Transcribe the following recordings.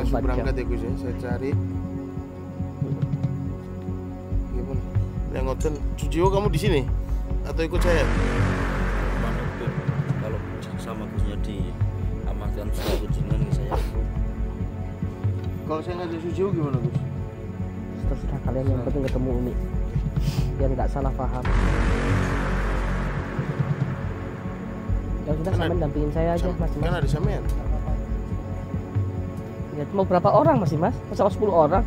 langsung 24 jam. berangkat ya Gus ya, saya cari. Gimana? Yang hotel Sujiwo kamu di sini atau ikut saya? Mana tuh kalau sama Gusnya di amankan suatu jenengan ke saya itu. Kalau saya ngajak Sujiwo gimana Gus? Terserah kalian, yang penting ketemu Umi biar nggak salah paham. Ya sudah, Kan sama dampingin saya aja mas. Kan ada sampean. Ya, mau berapa orang masih mas? Masa 10 orang?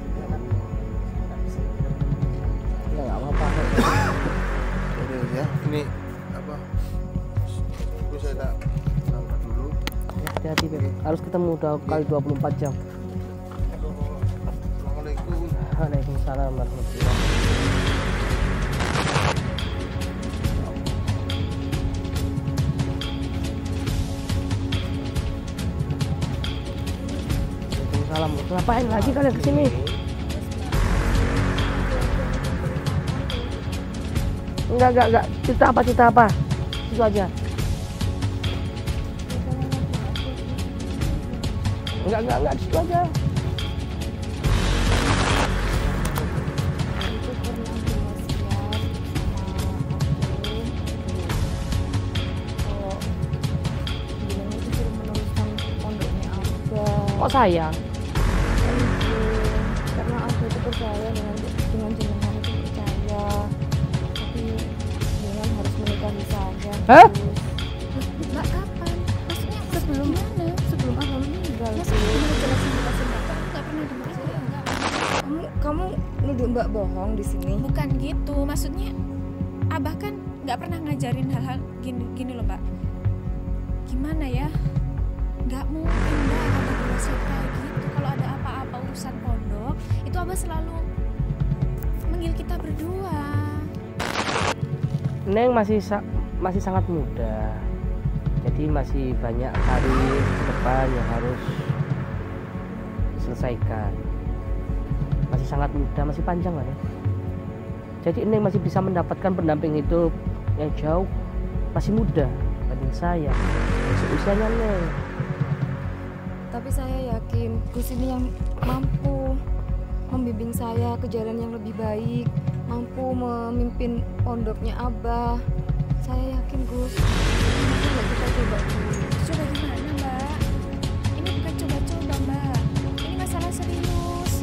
Ya nggak apa-apa. Oke ya, ini apa? Gus saya tak berangkat dulu. Ya, hati-hati Beb. Harus ketemu kali 24 jam. Assalamualaikum. Waalaikumsalam warahmatullahi wabarakatuh. Waalaikumsalam. Ngapain lagi kalian kesini? Enggak. Cerita apa? Itu aja. Enggak, situ aja. Kok sayang? Karena aku itu percaya dengan jenengan itu percaya, tapi jenengan harus menikahi saya. Hah? Mbak kapan? Maksudnya sebelum mana? Sebelum abang meninggal. Maksudnya jelasin Mbak, nggak pernah dengar saya enggak. Kamu nuduh Mbak bohong di sini? Bukan gitu, maksudnya Abah kan nggak pernah ngajarin hal-hal gini loh Mbak. Gimana ya? Nggak mungkin Mbak Abah berwasiat kayak gitu. Kalau ada apa-apa urusan pondok, itu Abah selalu manggil kita berdua. Neng masih sangat muda, jadi masih banyak karir ke depan yang harus diselesaikan. Masih sangat muda, masih panjang lah ya. Jadi Neng masih bisa mendapatkan pendamping hidup yang jauh, masih muda dibanding saya. Masih usianya Neng. Tapi saya yakin Gus ini yang mampu membimbing saya ke jalan yang lebih baik, mampu memimpin pondoknya Abah. Saya yakin Gus. Mungkin nggak kita coba dulu. Coba gimana Mbak? Ini bukan coba-coba Mbak. Ini masalah serius.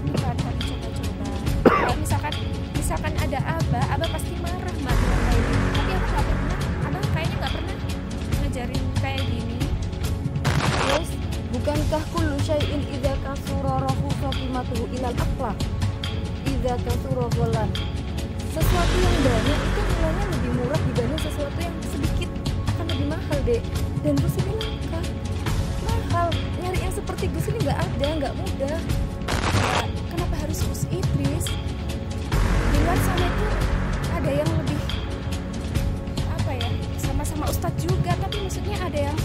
Bukan coba-coba. Kalau misalkan ada Abah pasti marah Mbak bilang kayak gini. Tapi aku nggak pernah. Abah kayaknya nggak pernah ngajarin kayak gini. Yes, bukankah kullu syai'in idza kasura rahu fatimatuhu ilal aqlaq? Idza kasura ghalan. Sesuatu yang banyak itu nilainya lebih murah dibanding sesuatu yang sedikit, akan lebih mahal, Dek. Dan Gus ini langka. Mahal. Nyari yang seperti Gus ini nggak mudah. Mbak, kenapa harus Gus Idris? Di luar sana itu ada yang lebih apa ya? Sama-sama ustadz juga, tapi maksudnya ada yang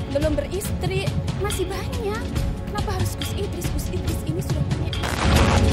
belum beristri, masih banyak. Kenapa harus Gus Idris? Gus Idris ini sudah punya istri.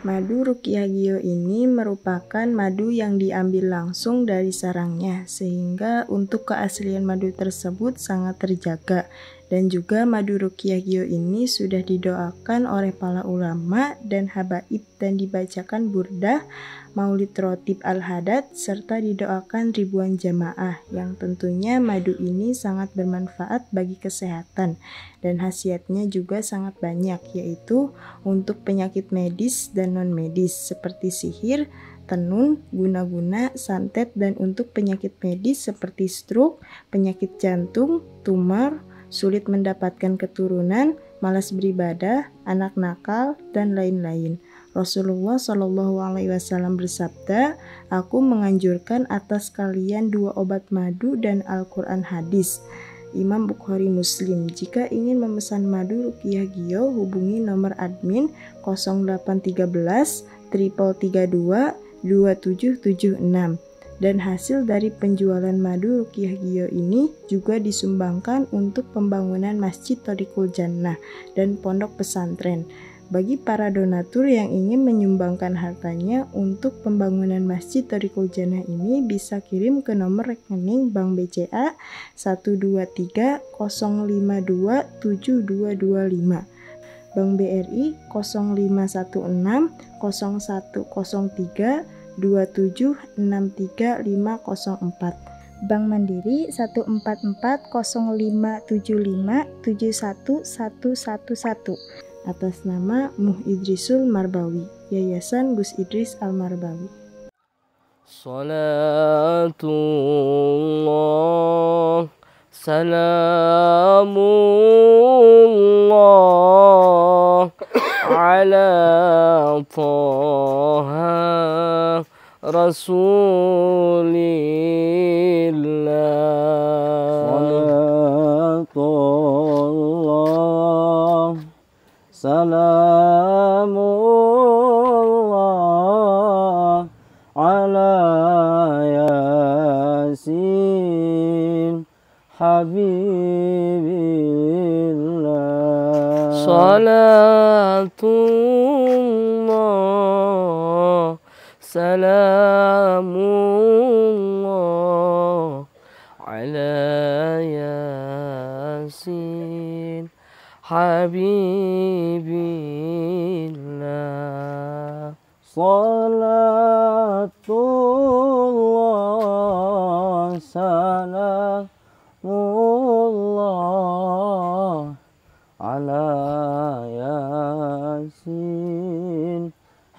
Madu Ruqyah Gio ini merupakan madu yang diambil langsung dari sarangnya, sehingga untuk keaslian madu tersebut sangat terjaga. Dan juga madu Ruqyah Gio ini sudah didoakan oleh para ulama dan habaib dan dibacakan burdah, maulid rotib al-hadad, serta didoakan ribuan jamaah, yang tentunya madu ini sangat bermanfaat bagi kesehatan dan khasiatnya juga sangat banyak, yaitu untuk penyakit medis dan non-medis seperti sihir, tenun, guna-guna, santet, dan untuk penyakit medis seperti stroke, penyakit jantung, tumor, sulit mendapatkan keturunan, malas beribadah, anak nakal, dan lain-lain. Rasulullah Shallallahu Alaihi Wasallam bersabda, "Aku menganjurkan atas kalian 2 obat madu dan Al-Quran hadis." Imam Bukhari Muslim. Jika ingin memesan madu Ruqyah Gio, hubungi nomor admin 0813 332 2776. Dan hasil dari penjualan madu Ruqyah Gio ini juga disumbangkan untuk pembangunan Masjid Thoriqul Jannah dan pondok pesantren. Bagi para donatur yang ingin menyumbangkan hartanya untuk pembangunan Masjid Thariqul Jannah ini bisa kirim ke nomor rekening Bank BCA 123 052 7225, Bank BRI 0516 0103 2763504, Bank Mandiri 1440575 atas nama Muh Idrisul Marbawi, Yayasan Gus Idris Al-Marbawi. Salatullah salamullah ala Taha Rasulillah. Salatullah salamullah ala Yasin Habibillah. Salatullah salamullah ala Yasin Habibillah. Salatullah salamullah ala Yasin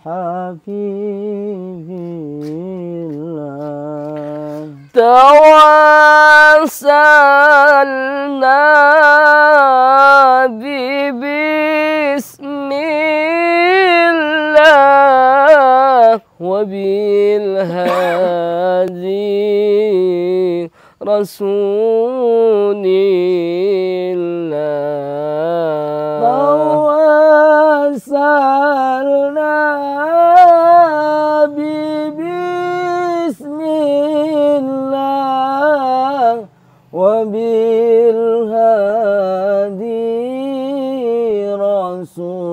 Habibillah. Tawassalna bismillah wa bil hadi Rasulillah. Tawassalna bismillah wa bil hadi Rasulillah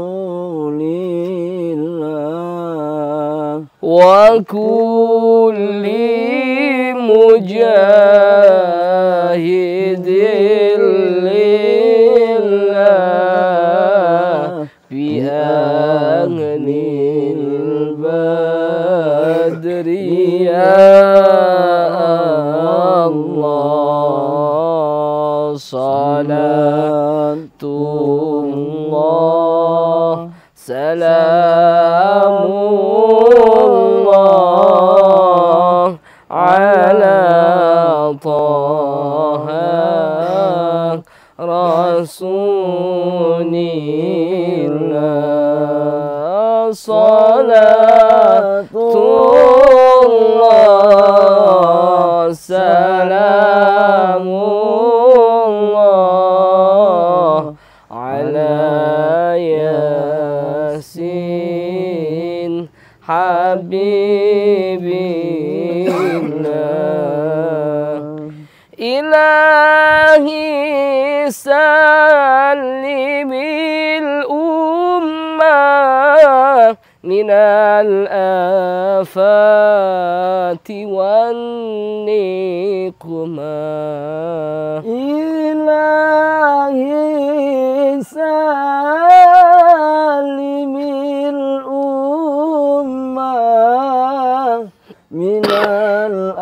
wa kulli mujahidin lillah bi ahlil badri ya Allah. Salatullah salamullah ala Taha Rasulillah. Salatullah salamullah ala Yasin Habibillah. Ilahi salimil ummah minal afati wan niqmah. Ilahi salimil ummah minal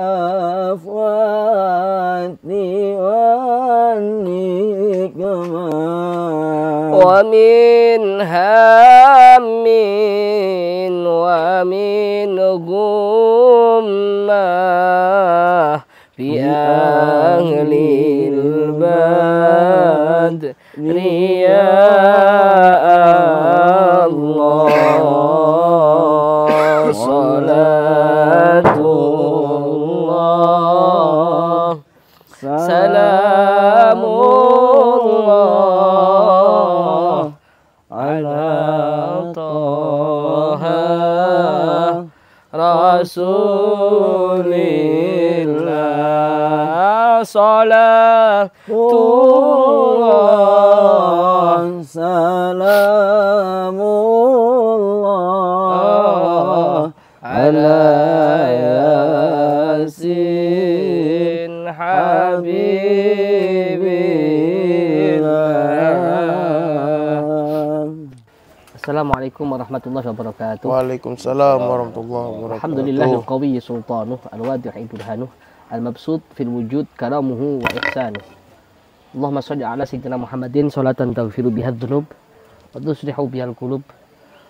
afati wan niqmah. Wa min hammin wa min gummah bi ahlil badri ya Allah. Salatullah salamullah ala Taha Rasulillah. Salatullah salamu Assalamualaikum warahmatullahi wabarakatuh. Waalaikumsalam warahmatullahi wabarakatuh. Alhamdulillahil qawiyyi sultanuh al-wadi'i burhanuh al-mabsut fil wujud karamuhu wa ihsanuh. Allahumma shalli ala sayyidina Muhammadin sholatan taghfiru biha dzunub wa tuslihu bihal qulub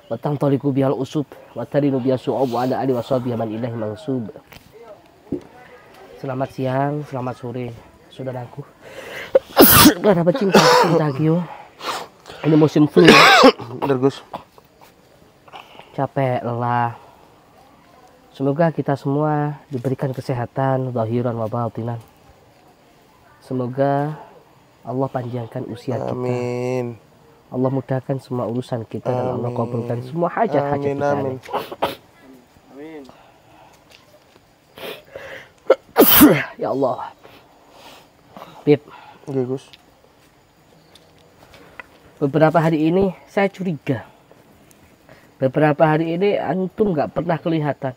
wa tantaliqu bihal usub wa tarinu biha su'ub wa ala alihi wa sahbihi man ilahi mansub. Selamat siang, selamat sore saudaraku. Para pecinta Gio. Ini musim flu ya. Bener Gus. Capek, lelah. Semoga kita semua diberikan kesehatan zahiran wa batinan. Semoga Allah panjangkan usia kita. Amin. Allah mudahkan semua urusan kita dan Allah kabulkan semua hajat-hajat kita. Amin. Ya Allah. Bib, Oke Gus. beberapa hari ini saya curiga. Beberapa hari ini antum nggak pernah kelihatan.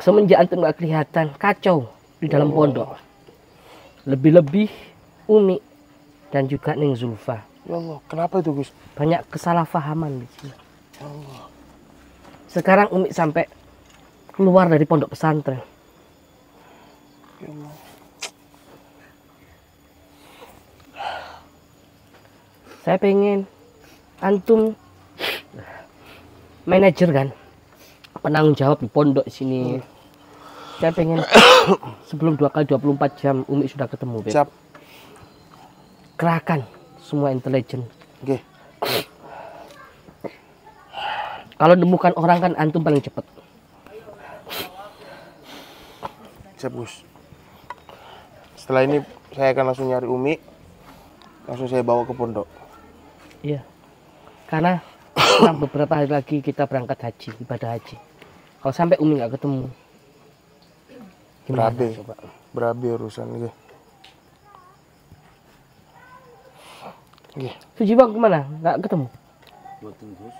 Semenjak antum nggak kelihatan, kacau di dalam pondok. Lebih-lebih Umi dan juga Ning Zulfa. Ya Allah, kenapa itu Gus? Banyak kesalahpahaman di sini. Sekarang Umi sampai keluar dari pondok pesantren. Ya Allah. Saya pengen antum manajer kan, penanggung jawab di pondok sini. Saya pengen sebelum 2x24 jam Umi sudah ketemu, Beb. Siap. Kerahkan semua intelijen. Oke. Kalau nemukan orang kan antum paling cepat. Siap Gus. Setelah ini saya akan langsung nyari Umi. Langsung saya bawa ke pondok. Iya. Karena beberapa hari lagi kita berangkat haji, ibadah haji. Kalau sampai Umi nggak ketemu, gimana? Berabe. Coba? Berabe urusan gitu. Oke. Suji Bang kemana? Nggak ketemu? Buatin Gus.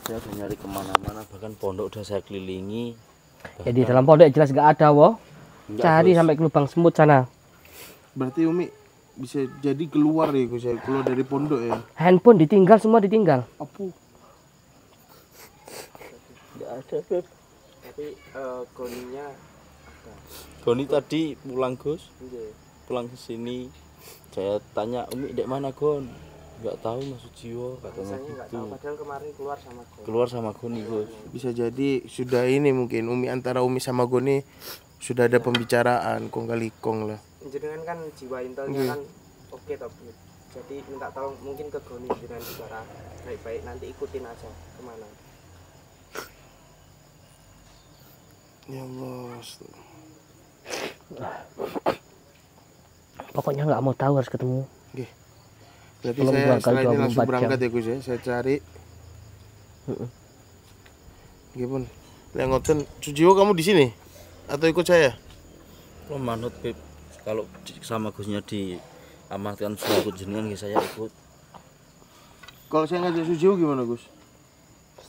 Saya udah nyari kemana-mana, bahkan pondok udah saya kelilingi. Ya di dalam pondok jelas nggak ada, wo. Enggak, Cari Gus. sampai ke lubang semut sana. Berarti Umi bisa jadi keluar ya Gus, keluar dari pondok ya. Handphone ditinggal, semua ditinggal. Apa? Enggak ada, Beb. Tapi Goninya ada. Goni tadi pulang, Gus. Pulang ke sini. Saya tanya, Umi dek mana, Gon? Enggak tahu Masuk Jiwo, katanya gitu. Padahal kemarin keluar sama Gon. Keluar sama Goni, Gus. Bisa jadi sudah ini mungkin antara Umi sama Goni sudah ada pembicaraan kong kali kong lah. Jenengan kan jiwa intelnya kan oke toh, Bu. Jadi minta tolong mungkin ke Goni dengan bicara baik-baik, nanti ikutin aja kemana. Ya Allah. Pokoknya nggak mau tahu, harus ketemu. Oke. Berarti Belum saya berangkat setelah ini langsung 24 berangkat jam. ya Gus ya. Saya cari. Gimana? Yang ngoten, Sujiwo kamu di sini atau ikut saya? Lo manut, Beb. Kalau sama Gusnya diamankan suruh ikut jenengan, ya saya ikut. Kalau saya ngajak Sujiwo gimana Gus?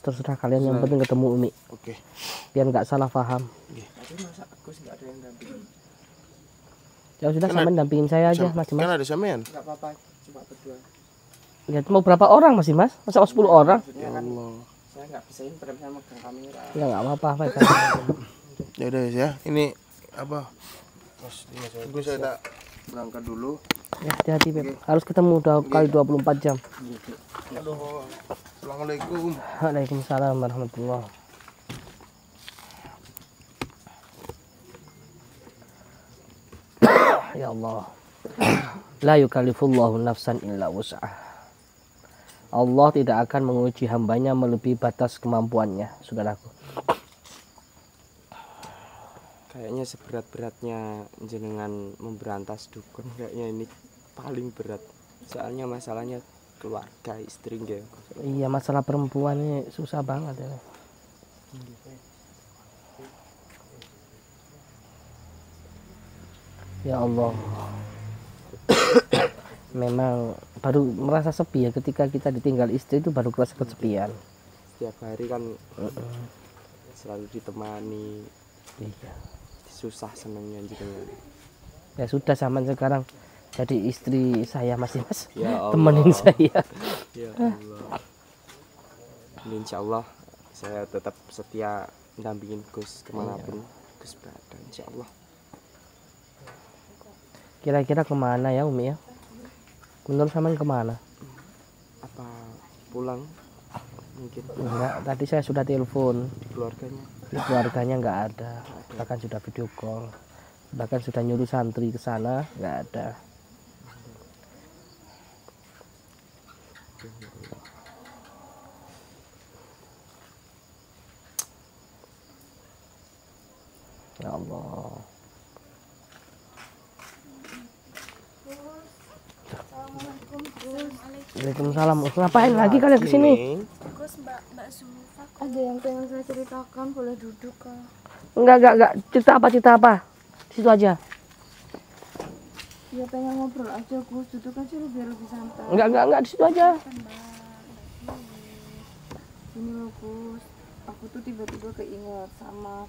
Terserah kalian, yang penting ketemu Umi. Oke. Biar nggak salah paham. Tapi masa Gus nggak ada yang dampingin? Ya sudah, Kan sama ada- dampingin saya aja, Mas Kan Dimas. ada sampean. Nggak apa-apa, cuma berdua. Ya mau berapa orang Mas Dimas? Masa 10 orang? Maksudnya kan saya nggak bisa internet sama megang kamera. Ya nggak apa-apa, Pak. Ya udah ya. Ini apa? Gus saya tak berangkat dulu. Ya, hati-hati, Beb. Harus ketemu 2x24 jam. Aduh. Assalamualaikum. Waalaikumsalam warahmatullahi. Ya Allah. La yukallifullahu nafsan illa wus'ah. Allah tidak akan menguji hambanya melebihi batas kemampuannya, saudaraku. Kayaknya seberat-beratnya jenengan memberantas dukun, kayaknya ini paling berat. Soalnya masalahnya keluarga, istri nggih. Iya, masalah perempuan ini susah banget ya. Ya Allah. Memang baru merasa sepi ya ketika kita ditinggal istri, itu baru kerasa kesepian. Setiap hari kan selalu ditemani, Iya. susah senengnya jenengan. Ya sudah, zaman sekarang jadi istri saya Mas Dimas. Ya Allah. Temenin saya. Ya Allah. Insya Allah saya tetap setia dampingin Gus kemanapun Gus berada, insya Allah. Kira-kira kemana ya Umi ya? Menurut Saman kemana? Apa pulang mungkin Enggak, tadi saya sudah telepon. di keluarganya? Di keluarganya nggak ada. Bahkan sudah video call. Bahkan sudah nyuruh santri ke sana, nggak ada. Ya Allah. Waalaikumsalam. Ngapain lagi kalian kesini? Gus, Mbak Zulfa. Ada yang pengen saya ceritakan, boleh duduk kah? Enggak. Cerita apa? Di situ aja. Ya pengen ngobrol aja Gus, duduk aja biar lebih santai. Enggak, di situ aja. Ini loh Gus, aku tuh tiba-tiba keinget sama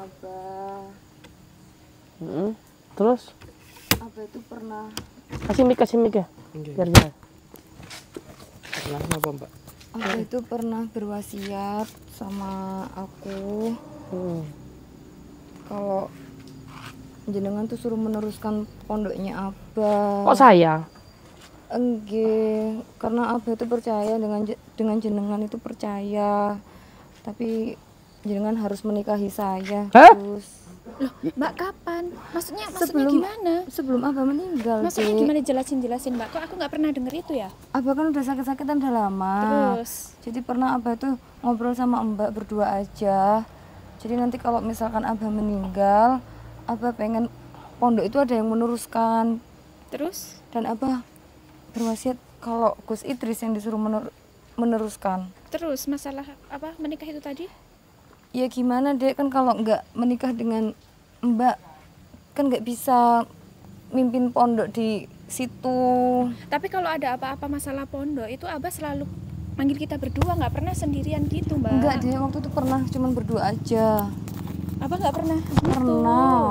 Abah. Terus? Abah itu pernah Kasih mic ya. Oke. Biar jelas. Kenapa Mbak? Abah itu pernah berwasiat sama aku kalau jenengan tuh suruh meneruskan pondoknya Abah. Kok saya? Enggak, karena Abah itu percaya dengan jenengan itu percaya. Tapi jenengan harus menikahi saya. Hah? Terus Loh, Mbak kapan? Maksudnya Sebelum- gimana? sebelum Abah meninggal, Maksudnya Dek. gimana, jelasin Mbak? Kok aku nggak pernah denger itu ya? Abah kan udah sakit-sakitan udah lama. Terus? Jadi pernah Abah tuh ngobrol sama Mbak berdua aja. Jadi nanti kalau misalkan Abah meninggal, Abah pengen pondok itu ada yang meneruskan. Terus? Dan Abah berwasiat kalau Gus Idris yang disuruh meneruskan. Terus masalah apa menikah itu tadi? Ya gimana Dek, kan kalau nggak menikah dengan Mbak kan nggak bisa mimpin pondok di situ. Tapi kalau ada apa-apa masalah pondok itu Abah selalu manggil kita berdua, nggak pernah sendirian gitu Mbak. Enggak Dek, waktu itu pernah cuman berdua aja. Abah nggak pernah gitu. Pernah.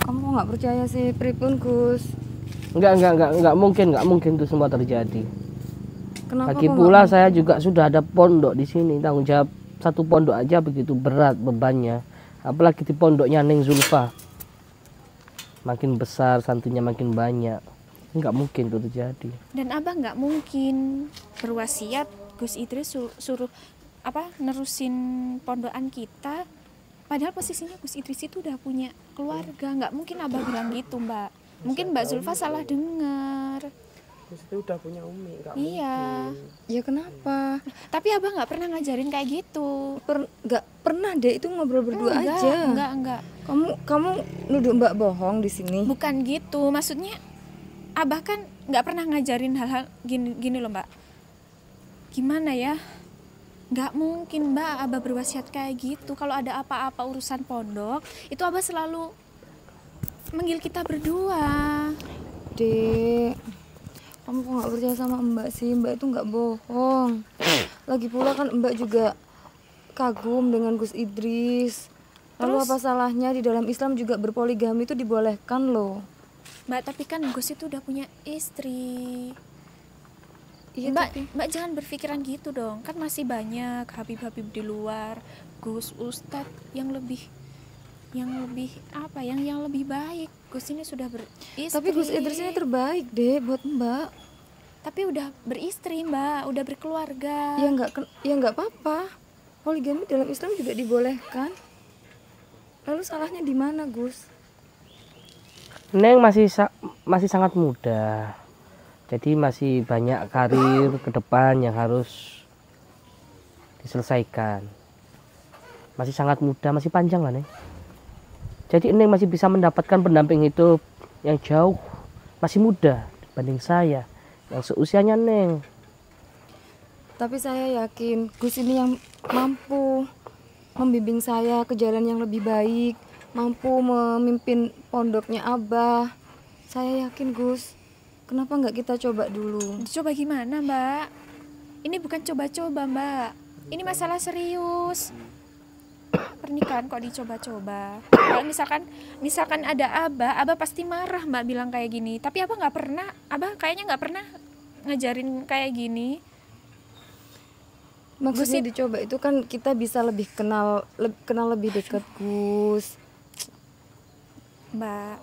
Kamu nggak percaya sih, pripun Gus? Enggak mungkin itu semua terjadi. Kenapa Lagi kok pula nggak- saya juga sudah ada pondok di sini. Tanggung jawab satu pondok aja begitu berat bebannya. Apalagi di pondoknya Neng Zulfa. Makin besar santrinya makin banyak. Enggak mungkin itu terjadi. Dan Abah nggak mungkin berwasiat Gus Idris suruh apa nerusin pondokan kita. Padahal posisinya Gus Idris itu udah punya keluarga. Nggak mungkin Abah bilang gitu Mbak. Mungkin Mbak Zulfa salah dengar. Gus itu udah punya Umi, nggak Iya. mungkin. Ya kenapa? Tapi Abah nggak pernah ngajarin kayak gitu. Nggak pernah deh itu ngobrol berdua aja. Enggak. Kamu nuduh Mbak bohong di sini. Bukan gitu. Maksudnya Abah kan nggak pernah ngajarin hal-hal gini loh Mbak. Gimana ya? Nggak mungkin Mbak Abah berwasiat kayak gitu. Kalau ada apa-apa urusan pondok, itu Abah selalu manggil kita berdua. Dek, kamu kok nggak percaya sama Mbak sih? Mbak itu nggak bohong. Lagi pula kan Mbak juga kagum dengan Gus Idris. Lalu Terus? apa salahnya di dalam Islam juga berpoligami itu dibolehkan loh. Mbak, tapi kan Gus itu udah punya istri. Iya, Mbak jangan berpikiran gitu dong. Kan masih banyak habib-habib di luar, Gus Ustadz yang lebih apa? Yang lebih baik. Gus ini sudah beristri. tapi Gus Idris ini terbaik deh buat Mbak. Tapi udah beristri Mbak, udah berkeluarga. Ya nggak apa-apa. Poligami dalam Islam juga dibolehkan. Lalu salahnya di mana, Gus? Neng masih sangat muda. Jadi masih banyak karir ke depan yang harus diselesaikan. Masih sangat muda, masih panjang lah Neng. Jadi Neng masih bisa mendapatkan pendamping hidup yang jauh, masih muda dibanding saya yang seusianya Neng. Tapi saya yakin Gus ini yang mampu membimbing saya ke jalan yang lebih baik, mampu memimpin pondoknya Abah. Saya yakin Gus. Kenapa nggak kita coba dulu? Coba gimana Mbak? Ini bukan coba-coba Mbak. Ini masalah serius. Pernikahan kok dicoba-coba. Kalau misalkan ada Abah pasti marah Mbak bilang kayak gini. Tapi Abah kayaknya nggak pernah ngajarin kayak gini. Maksudnya dicoba itu kan kita bisa lebih kenal lebih dekat Gus. Mbak,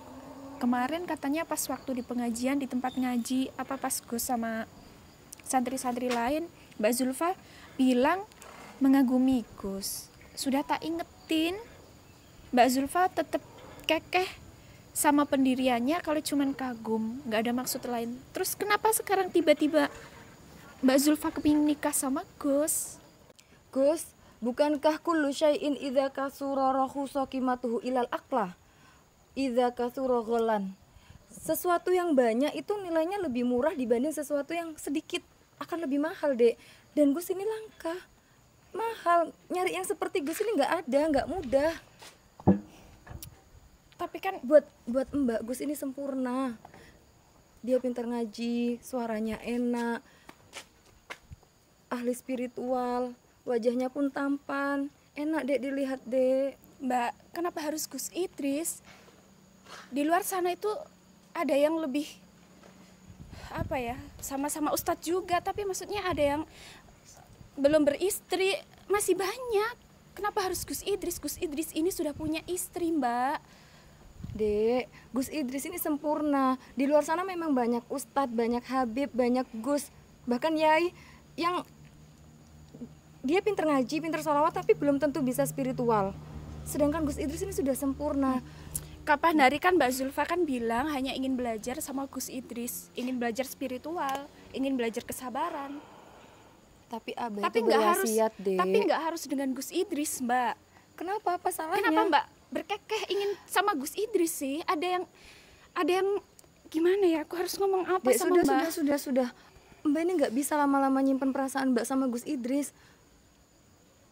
kemarin katanya pas waktu di pengajian di tempat ngaji, apa pas Gus sama santri-santri lain, Mbak Zulfa bilang mengagumi Gus. Sudah tak ingetin, Mbak Zulfa tetap kekeh sama pendiriannya kalau cuman kagum, nggak ada maksud lain. Terus kenapa sekarang tiba-tiba Mbak Zulfa kepingin nikah sama Gus? Gus, bukankah kullu syai'in idza kasura rahusa qimatuhu ilal aqlah? Idza kasura ghalan. Sesuatu yang banyak itu nilainya lebih murah dibanding sesuatu yang sedikit, akan lebih mahal, Dek. Dan Gus ini langka. Mahal. Nyari yang seperti Gus ini nggak ada, nggak mudah. Tapi kan buat Mbak, Gus ini sempurna. Dia pintar ngaji, suaranya enak, ahli spiritual, wajahnya pun tampan, enak Dek dilihat, Dek. Mbak, kenapa harus Gus Idris? Di luar sana itu ada yang lebih apa ya, sama-sama ustadz juga, tapi maksudnya ada yang belum beristri, masih banyak. Kenapa harus Gus Idris? Gus Idris ini sudah punya istri, Mbak. Dek, Gus Idris ini sempurna. Di luar sana memang banyak ustadz, banyak habib, banyak Gus, bahkan yai yang dia pinter ngaji, pinter sholawat, tapi belum tentu bisa spiritual. Sedangkan Gus Idris ini sudah sempurna. Kapan hari kan Mbak Zulfa kan bilang hanya ingin belajar sama Gus Idris, ingin belajar spiritual, ingin belajar kesabaran. Tapi Abah Tapi itu nggak harus, berwasiat, Dek. tapi nggak harus dengan Gus Idris, Mbak. Kenapa? Apa salahnya? Kenapa Mbak berkekeh ingin sama Gus Idris sih? Ada yang gimana ya? Aku harus ngomong apa Dek, sama Mbak? sudah. Mbak ini nggak bisa lama-lama nyimpen perasaan Mbak sama Gus Idris.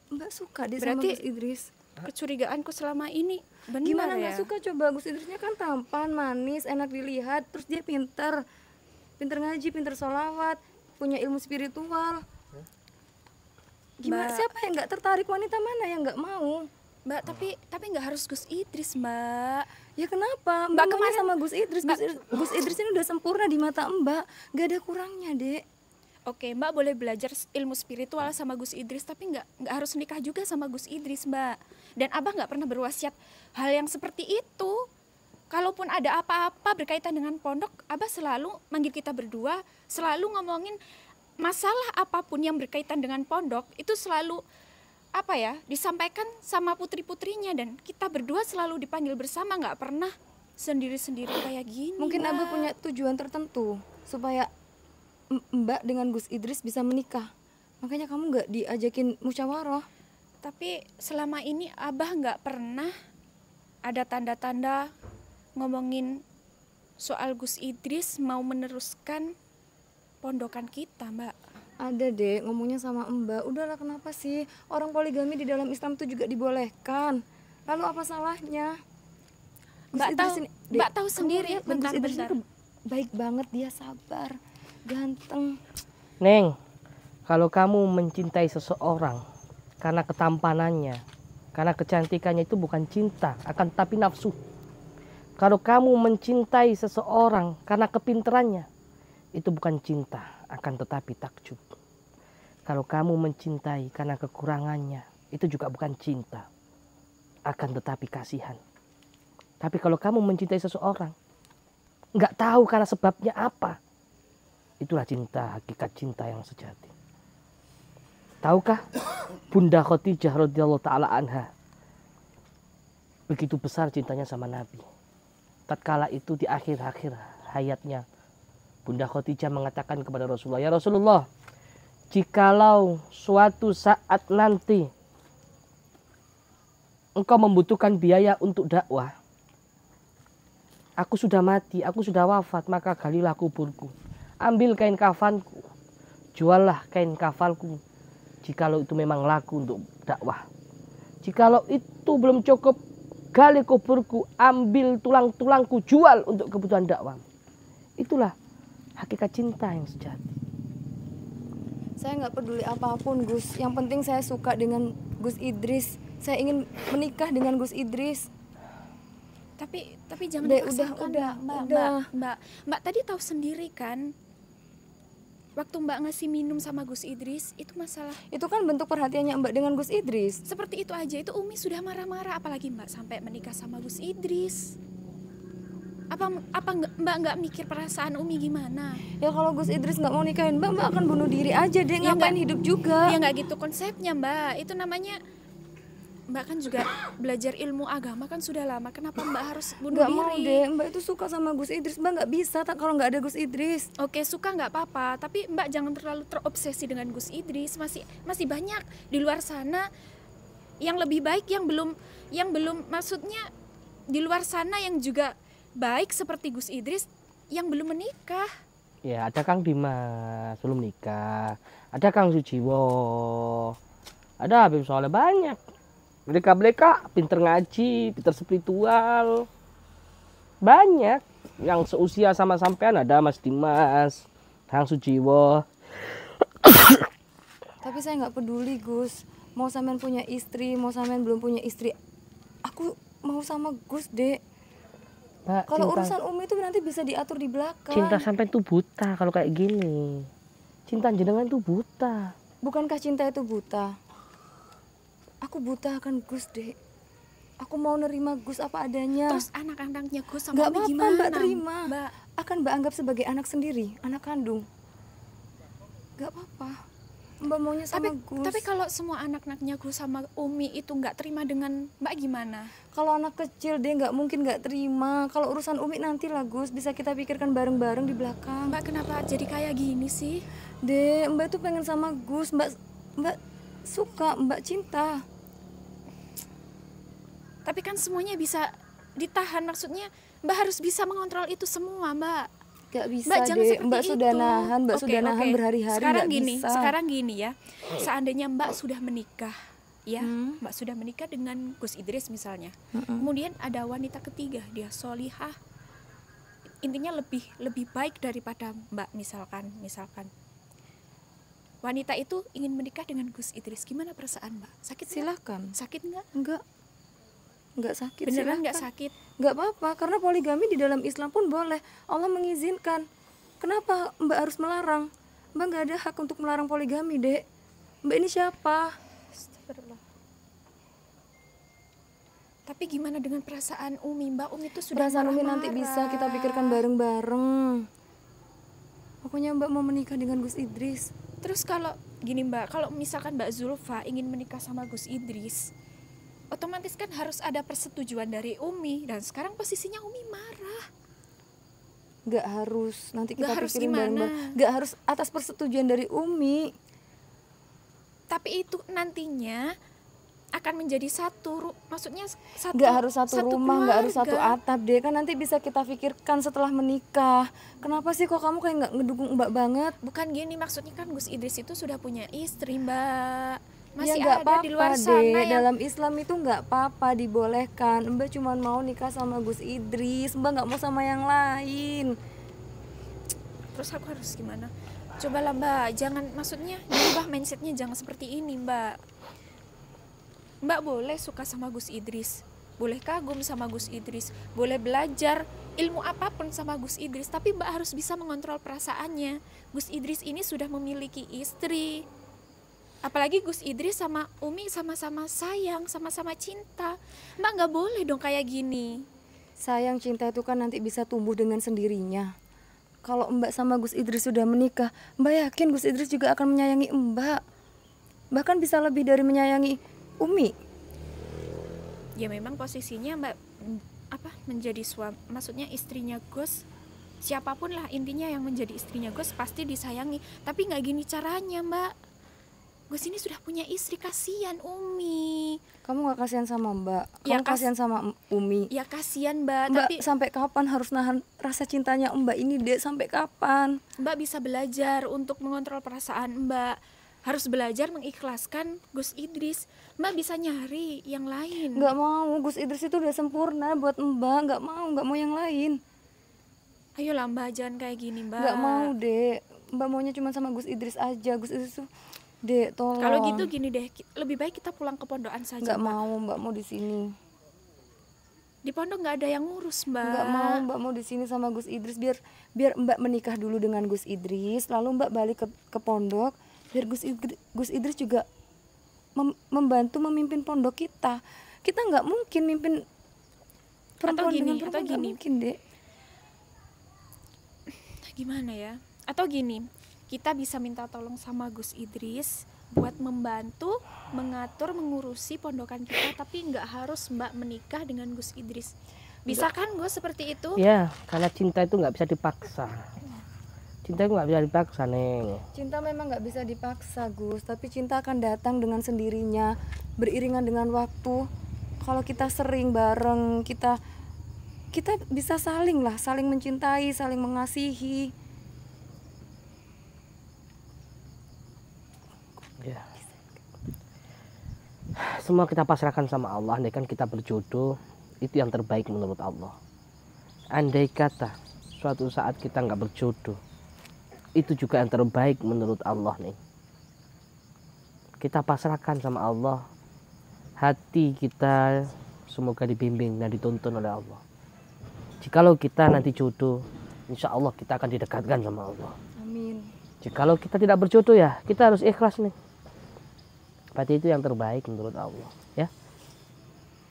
Mbak suka deh sama Berarti Gus Idris. Kecurigaanku selama ini benar Gimana ya? nggak suka? Coba Gus Idrisnya kan tampan, manis, enak dilihat, terus dia pinter ngaji, pinter sholawat, punya ilmu spiritual. Gimana? Mbak. Siapa yang nggak tertarik? Wanita mana yang nggak mau? Mbak, tapi nggak harus Gus Idris, Mbak. Ya kenapa? Mbak, Mbak kemarin kemarin- sama Gus Idris. Gus Idris ini udah sempurna di mata Mbak, nggak ada kurangnya, Dek. Oke, Mbak boleh belajar ilmu spiritual sama Gus Idris, tapi nggak harus nikah juga sama Gus Idris, Mbak. Dan Abah nggak pernah berwasiat hal yang seperti itu. Kalaupun ada apa-apa berkaitan dengan pondok, Abah selalu manggil kita berdua, selalu ngomongin masalah apapun yang berkaitan dengan pondok, itu selalu apa ya, disampaikan sama putri-putrinya, dan kita berdua selalu dipanggil bersama, nggak pernah sendiri-sendiri kayak gini. Mungkin Mbak. Abah punya tujuan tertentu supaya Mbak dengan Gus Idris bisa menikah. Makanya kamu nggak diajakin musyawarah. Tapi selama ini Abah nggak pernah ada tanda-tanda ngomongin soal Gus Idris mau meneruskan pondokan kita, Mbak. Ada, Dek, ngomongnya sama Mbak. Udahlah, kenapa sih? Orang poligami di dalam Islam itu juga dibolehkan. Lalu apa salahnya? Gus Mbak Idris tahu, ini- Dek, Mbak tahu kamu sendiri, lihat, Gus Idris bentar-bentar. itu baik banget, dia sabar, ganteng. Neng, kalau kamu mencintai seseorang karena ketampanannya, karena kecantikannya, itu bukan cinta, akan tetapi nafsu. Kalau kamu mencintai seseorang karena kepintarannya, itu bukan cinta, akan tetapi takjub. Kalau kamu mencintai karena kekurangannya, itu juga bukan cinta, akan tetapi kasihan. Tapi kalau kamu mencintai seseorang, nggak tahu karena sebabnya apa, itulah cinta, hakikat cinta yang sejati. Tahukah Bunda Khadijah radhiyallahu taala anha begitu besar cintanya sama Nabi. Tatkala itu di akhir-akhir hayatnya, Bunda Khadijah mengatakan kepada Rasulullah, "Ya Rasulullah, jikalau suatu saat nanti engkau membutuhkan biaya untuk dakwah, aku sudah mati, aku sudah wafat, maka galilah kuburku. Ambil kain kafanku, juallah kain kafalku, jikalau itu memang laku untuk dakwah. Jikalau itu belum cukup, gali kuburku, ambil tulang-tulangku, jual untuk kebutuhan dakwah." Itulah hakikat cinta yang sejati. Saya nggak peduli apapun, Gus. Yang penting saya suka dengan Gus Idris. Saya ingin menikah dengan Gus Idris. Tapi jangan Dek, dipaksakan, udah, Mbak. udah. Mbak tadi tahu sendiri kan, waktu Mbak ngasih minum sama Gus Idris itu masalah Itu kan bentuk perhatiannya Mbak dengan Gus Idris. seperti itu aja, itu Umi sudah marah-marah, apalagi Mbak sampai menikah sama Gus Idris. Mbak nggak mikir perasaan Umi gimana? Ya kalau Gus Idris nggak mau nikahin Mbak akan bunuh diri aja deh, Ya ngapain nggak- hidup juga. Ya nggak gitu konsepnya Mbak, itu namanya Mbak kan juga belajar ilmu agama kan sudah lama, kenapa Mbak harus bunuh Nggak diri? mau deh, Mbak itu suka sama Gus Idris. Mbak nggak bisa kalau nggak ada Gus Idris. Oke, suka nggak apa-apa, tapi Mbak jangan terlalu terobsesi dengan Gus Idris. Masih banyak di luar sana yang lebih baik, yang belum maksudnya di luar sana yang juga baik seperti Gus Idris yang belum menikah. Ya ada Kang Dimas belum nikah, ada Kang Sujiwo, ada Habib Soleh, banyak. Mereka pinter ngaji, pinter spiritual, banyak yang seusia sama sampean. Ada Mas Dimas, Kang Sujiwo. Tapi saya nggak peduli Gus. Mau sampean punya istri, mau sampean belum punya istri, aku mau sama Gus dek. Mbak, Kalau cinta, urusan Umi itu nanti bisa diatur di belakang. cinta sampean tuh buta kalau kayak gini. Cinta jenengan tuh buta. Bukankah cinta itu buta? Aku buta akan Gus dek. Aku mau nerima Gus apa adanya. Terus anak-anaknya Gus sama Nggak Umi apa-apa gimana? Mbak terima. Mbak, Akan Mbak anggap sebagai anak sendiri, anak kandung. Gak apa-apa. Mbak maunya sama Gus. tapi kalau semua anak-anaknya Gus sama Umi itu nggak terima dengan Mbak gimana? Kalau anak kecil dia nggak mungkin nggak terima. Kalau urusan Umi nanti lah Gus, bisa kita pikirkan bareng-bareng di belakang. Mbak kenapa jadi kayak gini sih? Dek, Mbak tuh pengen sama Gus. Mbak suka, Mbak cinta. Tapi kan semuanya bisa ditahan, maksudnya Mbak harus bisa mengontrol itu semua, Mbak. Gak bisa Mbak jangan deh. seperti Mbak itu. sudah nahan, Mbak Oke, sudah nahan oke. berhari-hari Sekarang nggak gini bisa. ya, seandainya Mbak sudah menikah, ya, Hmm. Mbak sudah menikah dengan Gus Idris misalnya. Kemudian ada wanita ketiga, dia solihah, intinya lebih baik daripada Mbak misalkan. Wanita itu ingin menikah dengan Gus Idris, gimana perasaan Mbak? Sakit nggak? Silahkan. Sakit nggak? Enggak sakit. Beneran nggak silahkan. sakit? Nggak apa-apa, karena poligami di dalam Islam pun boleh. Allah mengizinkan. Kenapa Mbak harus melarang? Mbak nggak ada hak untuk melarang poligami, Dek. Mbak ini siapa? Astagfirullah. Tapi gimana dengan perasaan Umi? Mbak Umi itu sudah Perasaan Umi nanti marah-marah. bisa kita pikirkan bareng-bareng. Pokoknya Mbak mau menikah dengan Gus Idris. Terus kalau gini Mbak, kalau misalkan Mbak Zulfa ingin menikah sama Gus Idris, otomatis kan harus ada persetujuan dari Umi, dan sekarang posisinya Umi marah. Nggak harus, nanti kita Nggak harus pikirin gimana? bareng-bareng. Nggak harus atas persetujuan dari Umi. Tapi itu nantinya akan menjadi maksudnya satu. Nggak harus satu rumah, nggak harus satu keluarga. atap deh. Kan nanti bisa kita pikirkan setelah menikah. Kenapa sih kok kamu kayak nggak ngedukung Mbak banget? Bukan gini, maksudnya kan Gus Idris itu sudah punya istri Mbak. Masih Ya nggak ada di luar apa-apa sana deh. yang Dalam Islam itu nggak apa-apa, dibolehkan. Mbak cuma mau nikah sama Gus Idris. Mbak nggak mau sama yang lain. terus aku harus gimana? Cobalah Mbak, jangan, maksudnya dirubah mindsetnya, jangan seperti ini Mbak. Mbak boleh suka sama Gus Idris, boleh kagum sama Gus Idris, boleh belajar ilmu apapun sama Gus Idris, tapi Mbak harus bisa mengontrol perasaannya. Gus Idris ini sudah memiliki istri, apalagi Gus Idris sama Umi sama-sama sayang, sama-sama cinta. Mbak nggak boleh dong kayak gini. Sayang, cinta itu kan nanti bisa tumbuh dengan sendirinya. Kalau Mbak sama Gus Idris sudah menikah, Mbak yakin Gus Idris juga akan menyayangi Mbak. Bahkan bisa lebih dari menyayangi Umi. Ya memang posisinya Mbak menjadi suami, maksudnya istrinya Gus, siapapun lah intinya yang menjadi istrinya Gus pasti disayangi. Tapi nggak gini caranya Mbak. Gus ini sudah punya istri, kasihan Umi. Kamu gak kasihan sama Mbak? Kamu Ya, kasihan sama Umi? Ya kasihan Mbak, Mbak tapi sampai kapan harus nahan rasa cintanya Mbak ini, Dek? Sampai kapan? Mbak bisa belajar untuk mengontrol perasaan Mbak. Harus belajar mengikhlaskan Gus Idris. Mbak bisa nyari yang lain. Gak mau, Gus Idris itu udah sempurna buat Mbak. Gak mau yang lain. Ayolah Mbak, jangan kayak gini Mbak. Gak mau, Dek. Mbak maunya cuma sama Gus Idris aja. Gus Idris tuh, Dek, tolong. Kalau gitu gini deh, lebih baik kita pulang ke pondokan saja Gak Mbak. mau, Mbak mau di sini. Di pondok nggak ada yang ngurus, Mbak. Nggak mau, Mbak mau di sini sama Gus Idris biar Mbak menikah dulu dengan Gus Idris, lalu Mbak balik ke pondok biar Gus Idris juga membantu memimpin pondok kita. Kita nggak mungkin mimpin perempuan dengan perempuan, nggak mungkin, Dek. Gimana ya? Atau gini, kita bisa minta tolong sama Gus Idris buat membantu mengatur mengurusi pondokan kita, tapi nggak harus Mbak menikah dengan Gus Idris. Bisa kan Gus seperti itu? Ya, karena cinta itu nggak bisa dipaksa. Cinta itu nggak bisa dipaksa, Neng. Cinta memang nggak bisa dipaksa, Gus, tapi cinta akan datang dengan sendirinya, beriringan dengan waktu. Kalau kita sering bareng, kita bisa saling mencintai, saling mengasihi. Ya. Semua kita pasrahkan sama Allah. Andai kan kita berjodoh, itu yang terbaik menurut Allah. Andai kata suatu saat kita nggak berjodoh, itu juga yang terbaik menurut Allah nih. Kita pasrahkan sama Allah. Hati kita semoga dibimbing dan dituntun oleh Allah. Jikalau kita nanti jodoh, insya Allah kita akan didekatkan sama Allah. Amin. Jikalau kita tidak berjodoh, ya kita harus ikhlas nih. Berarti itu yang terbaik menurut Allah, ya.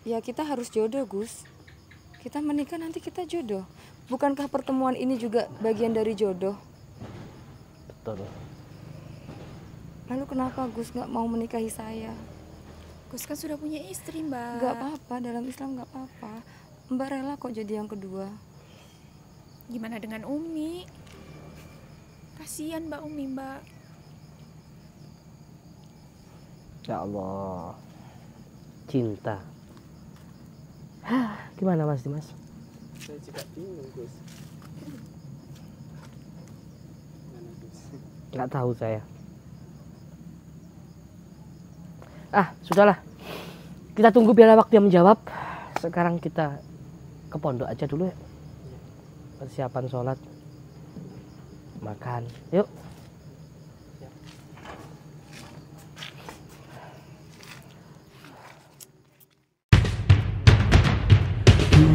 Ya kita harus jodoh, Gus. Kita menikah nanti kita jodoh. Bukankah pertemuan ini juga bagian dari jodoh? Betul. Lalu kenapa Gus nggak mau menikahi saya? Gus kan sudah punya istri, Mbak. Nggak apa-apa, dalam Islam nggak apa-apa. Mbak rela kok jadi yang kedua. Gimana dengan Umi? Kasihan Mbak Umi, Mbak. Ya Allah, cinta. Gimana Mas Dimas? Saya juga bingung, Gus. Gimana, Gus? Nggak tahu saya. Sudahlah. Kita tunggu biar waktu yang menjawab. Sekarang kita ke pondok aja dulu ya. Persiapan sholat, makan. Yuk.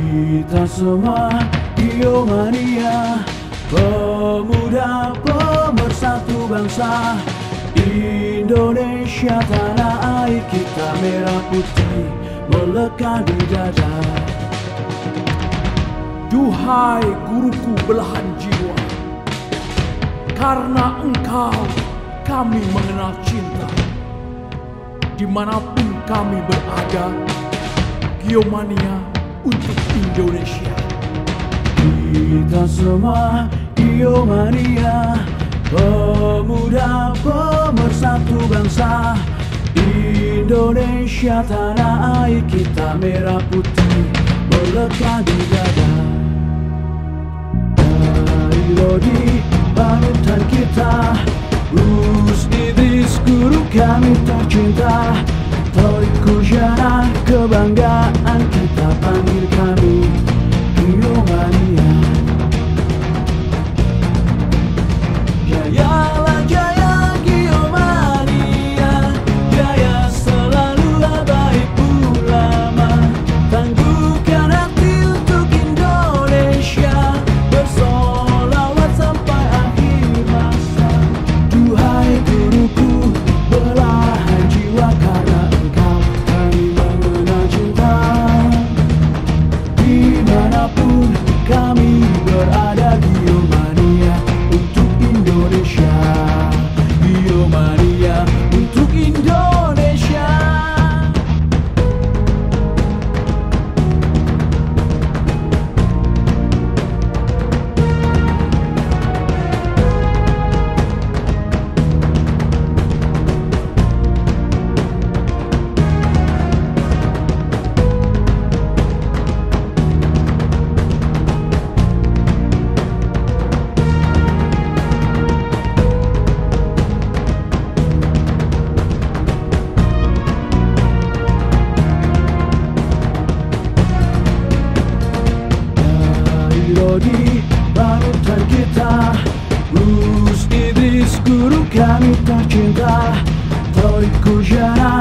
Kita semua Biomania, pemuda pemersatu bangsa. Indonesia tanah air kita, merah putih melekat di dada. Duhai guruku belahan jiwa, karena engkau kami mengenal cinta. Dimanapun kami berada, Biomania untuk Indonesia. Kita semua Biomania, pemuda pemersatu bangsa. Indonesia tanah air kita, merah putih melekat di dada. Dari Lodi panutan kita, Gus Idris guru kami tercinta. Torik Kujana kebanggaan kita, panggil kami Biomania. Jayalah jaya Biomania, jaya selalu baik ulama. Tangguhkan hati untuk Indonesia, bersolawat sampai akhir masa. Duhai guruku belahan jiwa, karena engkau kami mengenal cinta. Dimanapun kami berada, Biomania untuk Indonesia. Biomania untuk Indonesia. Lodi panutan kita, Gus Idris guru kami tercinta. Torik Kujana